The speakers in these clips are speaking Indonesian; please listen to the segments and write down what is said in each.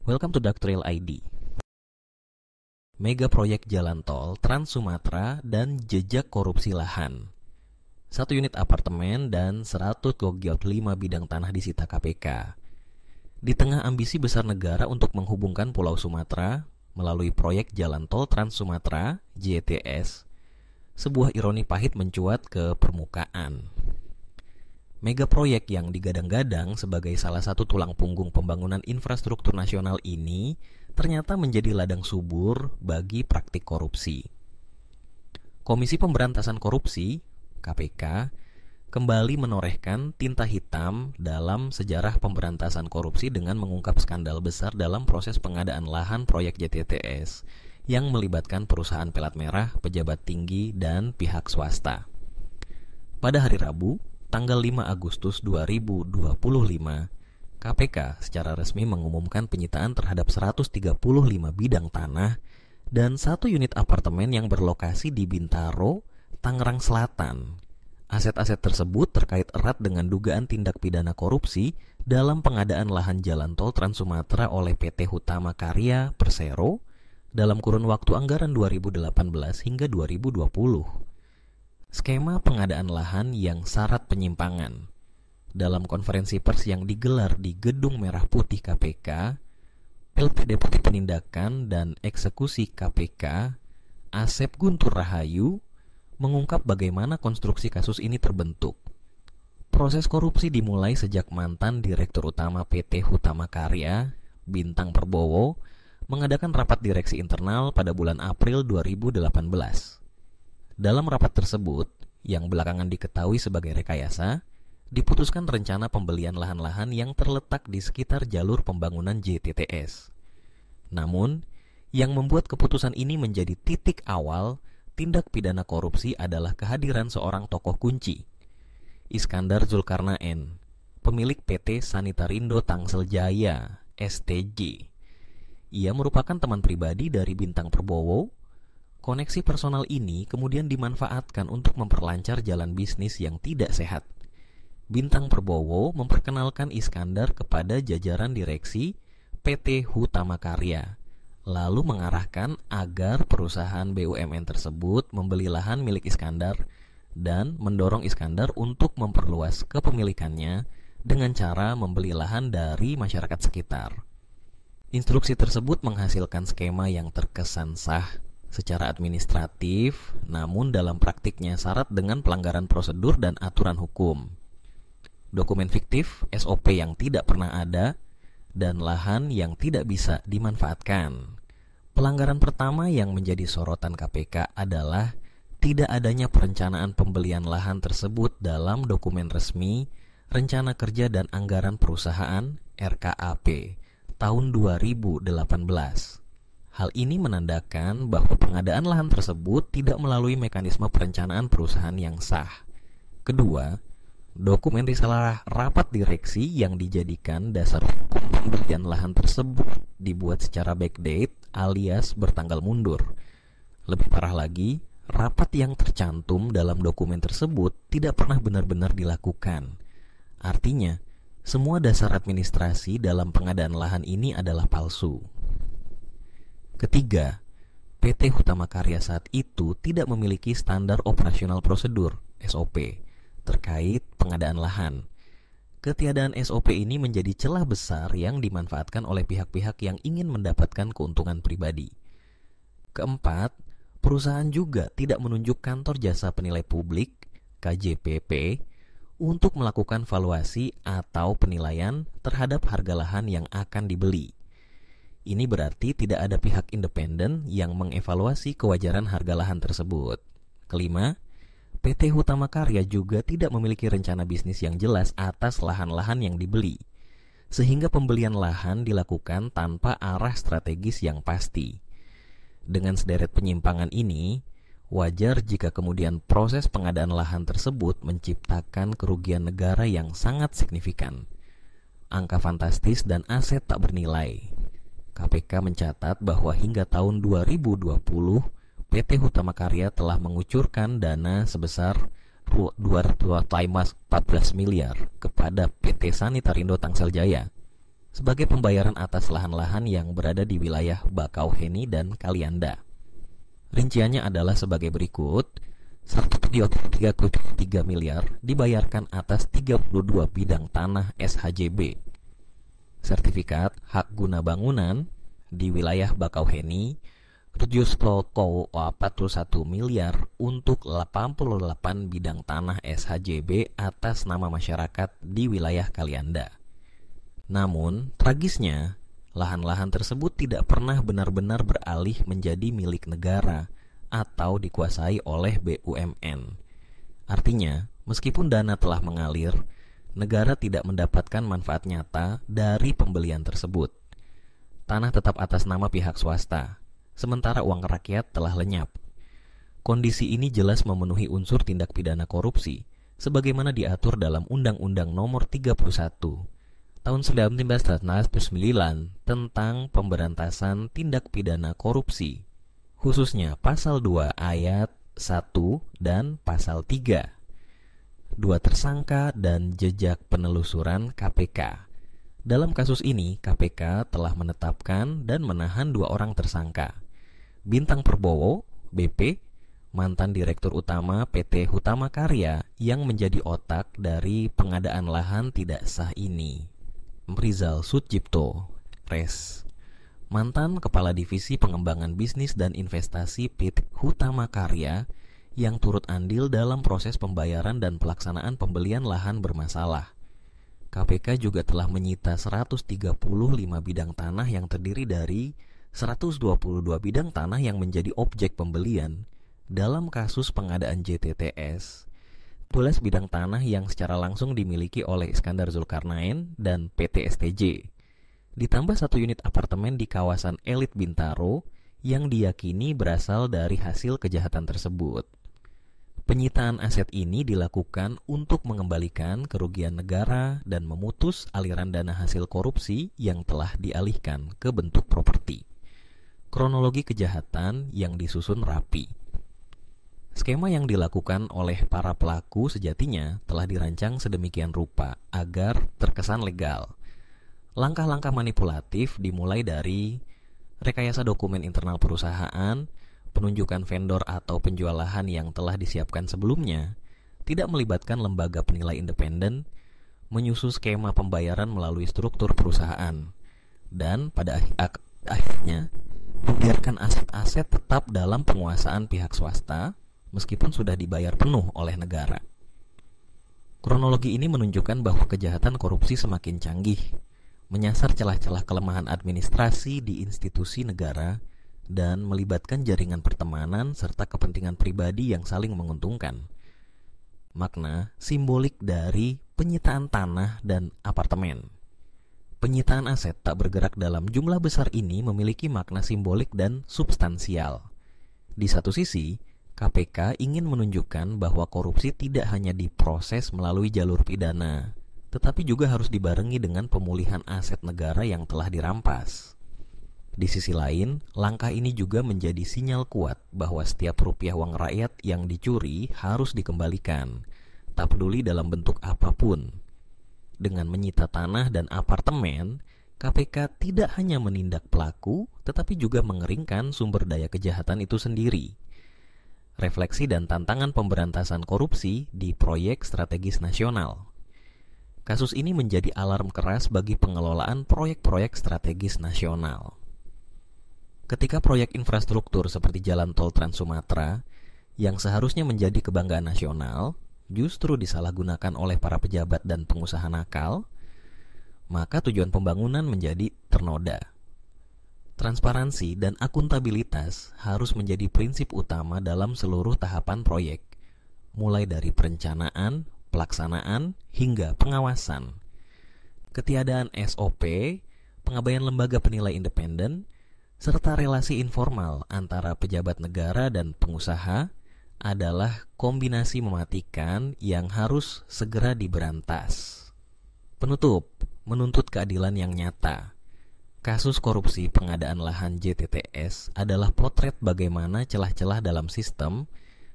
Welcome to Daktril ID. Mega proyek jalan tol Trans Sumatera dan jejak korupsi lahan. 1 unit apartemen dan 100 gogiot 5 bidang tanah disita KPK. Di tengah ambisi besar negara untuk menghubungkan Pulau Sumatera melalui proyek jalan tol Trans Sumatera (JTS), sebuah ironi pahit mencuat ke permukaan. Mega proyek yang digadang-gadang sebagai salah satu tulang punggung pembangunan infrastruktur nasional ini ternyata menjadi ladang subur bagi praktik korupsi. Komisi Pemberantasan Korupsi (KPK) kembali menorehkan tinta hitam dalam sejarah pemberantasan korupsi dengan mengungkap skandal besar dalam proses pengadaan lahan proyek JTS yang melibatkan perusahaan pelat merah, pejabat tinggi, dan pihak swasta. Pada hari Rabu, tanggal 5 Agustus 2025, KPK secara resmi mengumumkan penyitaan terhadap 135 bidang tanah dan 1 unit apartemen yang berlokasi di Bintaro, Tangerang Selatan. Aset-aset tersebut terkait erat dengan dugaan tindak pidana korupsi dalam pengadaan lahan jalan tol Trans Sumatera oleh PT Hutama Karya Persero dalam kurun waktu anggaran 2018 hingga 2020. Skema pengadaan lahan yang syarat penyimpangan. Dalam konferensi pers yang digelar di Gedung Merah Putih KPK, PLT Deputi Penindakan dan Eksekusi KPK, Asep Guntur Rahayu, mengungkap bagaimana konstruksi kasus ini terbentuk. Proses korupsi dimulai sejak mantan Direktur Utama PT Hutama Karya, Bintang Perbowo, mengadakan rapat direksi internal pada bulan April 2018. Dalam rapat tersebut, yang belakangan diketahui sebagai rekayasa, diputuskan rencana pembelian lahan-lahan yang terletak di sekitar jalur pembangunan JTS. Namun, yang membuat keputusan ini menjadi titik awal tindak pidana korupsi adalah kehadiran seorang tokoh kunci, Iskandar Zulkarnaen, pemilik PT Sanitarindo Tangsel Jaya (STJ). Ia merupakan teman pribadi dari Bintang Perbowo. Koneksi personal ini kemudian dimanfaatkan untuk memperlancar jalan bisnis yang tidak sehat. Bintang Perbowo memperkenalkan Iskandar kepada jajaran direksi PT Hutama Karya, lalu mengarahkan agar perusahaan BUMN tersebut membeli lahan milik Iskandar dan mendorong Iskandar untuk memperluas kepemilikannya dengan cara membeli lahan dari masyarakat sekitar. Instruksi tersebut menghasilkan skema yang terkesan sah secara administratif, namun dalam praktiknya syarat dengan pelanggaran prosedur dan aturan hukum. Dokumen fiktif, SOP yang tidak pernah ada, dan lahan yang tidak bisa dimanfaatkan. Pelanggaran pertama yang menjadi sorotan KPK adalah tidak adanya perencanaan pembelian lahan tersebut dalam dokumen resmi Rencana Kerja dan Anggaran Perusahaan (RKAP) tahun 2018. Hal ini menandakan bahwa pengadaan lahan tersebut tidak melalui mekanisme perencanaan perusahaan yang sah. Kedua, dokumen risalah rapat direksi yang dijadikan dasar hukum pembelian lahan tersebut dibuat secara backdate alias bertanggal mundur. Lebih parah lagi, rapat yang tercantum dalam dokumen tersebut tidak pernah benar-benar dilakukan. Artinya, semua dasar administrasi dalam pengadaan lahan ini adalah palsu. Ketiga, PT Hutama Karya saat itu tidak memiliki standar operasional prosedur (SOP) terkait pengadaan lahan. Ketiadaan SOP ini menjadi celah besar yang dimanfaatkan oleh pihak-pihak yang ingin mendapatkan keuntungan pribadi. Keempat, perusahaan juga tidak menunjuk kantor jasa penilai publik (KJPP) untuk melakukan valuasi atau penilaian terhadap harga lahan yang akan dibeli. Ini berarti tidak ada pihak independen yang mengevaluasi kewajaran harga lahan tersebut. Kelima, PT Hutama Karya juga tidak memiliki rencana bisnis yang jelas atas lahan-lahan yang dibeli, sehingga pembelian lahan dilakukan tanpa arah strategis yang pasti. Dengan sederet penyimpangan ini, wajar jika kemudian proses pengadaan lahan tersebut menciptakan kerugian negara yang sangat signifikan. Angka fantastis dan aset tak bernilai. KPK mencatat bahwa hingga tahun 2020, PT Hutama Karya telah mengucurkan dana sebesar 214 miliar kepada PT Sanitarindo Tangsel Jaya. sebagai pembayaran atas lahan-lahan yang berada di wilayah Bakauheni dan Kalianda. Rinciannya adalah sebagai berikut. 1,3 miliar dibayarkan atas 32 bidang tanah SHJB. Sertifikat hak guna bangunan di wilayah Bakauheni 741 miliar untuk 88 bidang tanah SHJB atas nama masyarakat di wilayah Kalianda. Namun, tragisnya, lahan-lahan tersebut tidak pernah benar-benar beralih menjadi milik negara atau dikuasai oleh BUMN. Artinya, meskipun dana telah mengalir, negara tidak mendapatkan manfaat nyata dari pembelian tersebut. Tanah tetap atas nama pihak swasta, sementara uang rakyat telah lenyap. Kondisi ini jelas memenuhi unsur tindak pidana korupsi, sebagaimana diatur dalam Undang-Undang Nomor 31 Tahun 1999 tentang Pemberantasan Tindak Pidana Korupsi, khususnya Pasal 2 Ayat 1 dan Pasal 3. 2 tersangka dan jejak penelusuran KPK. Dalam kasus ini, KPK telah menetapkan dan menahan 2 orang tersangka. Bintang Perbowo, BP, mantan Direktur Utama PT Hutama Karya yang menjadi otak dari pengadaan lahan tidak sah ini. Rizal Sutjipto, Res, mantan Kepala Divisi Pengembangan Bisnis dan Investasi PT Hutama Karya yang turut andil dalam proses pembayaran dan pelaksanaan pembelian lahan bermasalah. KPK juga telah menyita 135 bidang tanah yang terdiri dari 122 bidang tanah yang menjadi objek pembelian dalam kasus pengadaan JTTS, 12 bidang tanah yang secara langsung dimiliki oleh Iskandar Zulkarnain dan PT STJ, ditambah 1 unit apartemen di kawasan elit Bintaro yang diyakini berasal dari hasil kejahatan tersebut. Penyitaan aset ini dilakukan untuk mengembalikan kerugian negara dan memutus aliran dana hasil korupsi yang telah dialihkan ke bentuk properti. Kronologi kejahatan yang disusun rapi. Skema yang dilakukan oleh para pelaku sejatinya telah dirancang sedemikian rupa agar terkesan legal. Langkah-langkah manipulatif dimulai dari rekayasa dokumen internal perusahaan, penunjukan vendor atau penjual lahan yang telah disiapkan sebelumnya, tidak melibatkan lembaga penilai independen, menyusun skema pembayaran melalui struktur perusahaan, dan pada akhirnya membiarkan aset-aset tetap dalam penguasaan pihak swasta meskipun sudah dibayar penuh oleh negara. Kronologi ini menunjukkan bahwa kejahatan korupsi semakin canggih, menyasar celah-celah kelemahan administrasi di institusi negara, dan melibatkan jaringan pertemanan serta kepentingan pribadi yang saling menguntungkan. Makna simbolik dari penyitaan tanah dan apartemen. Penyitaan aset tak bergerak dalam jumlah besar ini memiliki makna simbolik dan substansial. Di satu sisi, KPK ingin menunjukkan bahwa korupsi tidak hanya diproses melalui jalur pidana, tetapi juga harus dibarengi dengan pemulihan aset negara yang telah dirampas. Di sisi lain, langkah ini juga menjadi sinyal kuat bahwa setiap rupiah uang rakyat yang dicuri harus dikembalikan, tak peduli dalam bentuk apapun. Dengan menyita tanah dan apartemen, KPK tidak hanya menindak pelaku, tetapi juga mengeringkan sumber daya kejahatan itu sendiri. Refleksi dan tantangan pemberantasan korupsi di proyek strategis nasional. Kasus ini menjadi alarm keras bagi pengelolaan proyek-proyek strategis nasional. Ketika proyek infrastruktur seperti jalan tol Trans Sumatera, yang seharusnya menjadi kebanggaan nasional, justru disalahgunakan oleh para pejabat dan pengusaha nakal, maka tujuan pembangunan menjadi ternoda. Transparansi dan akuntabilitas harus menjadi prinsip utama dalam seluruh tahapan proyek, mulai dari perencanaan, pelaksanaan, hingga pengawasan. Ketiadaan SOP, pengabaian lembaga penilai independen, serta relasi informal antara pejabat negara dan pengusaha adalah kombinasi mematikan yang harus segera diberantas. Penutup, menuntut keadilan yang nyata. Kasus korupsi pengadaan lahan JTTS adalah potret bagaimana celah-celah dalam sistem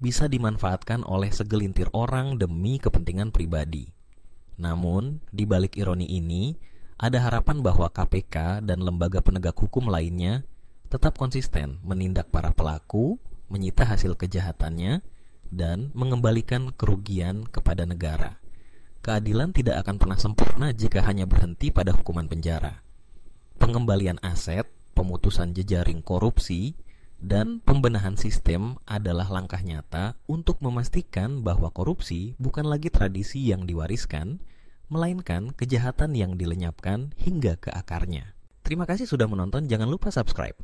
bisa dimanfaatkan oleh segelintir orang demi kepentingan pribadi. Namun, di balik ironi ini, ada harapan bahwa KPK dan lembaga penegak hukum lainnya tetap konsisten menindak para pelaku, menyita hasil kejahatannya, dan mengembalikan kerugian kepada negara. Keadilan tidak akan pernah sempurna jika hanya berhenti pada hukuman penjara. Pengembalian aset, pemutusan jejaring korupsi, dan pembenahan sistem adalah langkah nyata untuk memastikan bahwa korupsi bukan lagi tradisi yang diwariskan, melainkan kejahatan yang dilenyapkan hingga ke akarnya. Terima kasih sudah menonton, jangan lupa subscribe.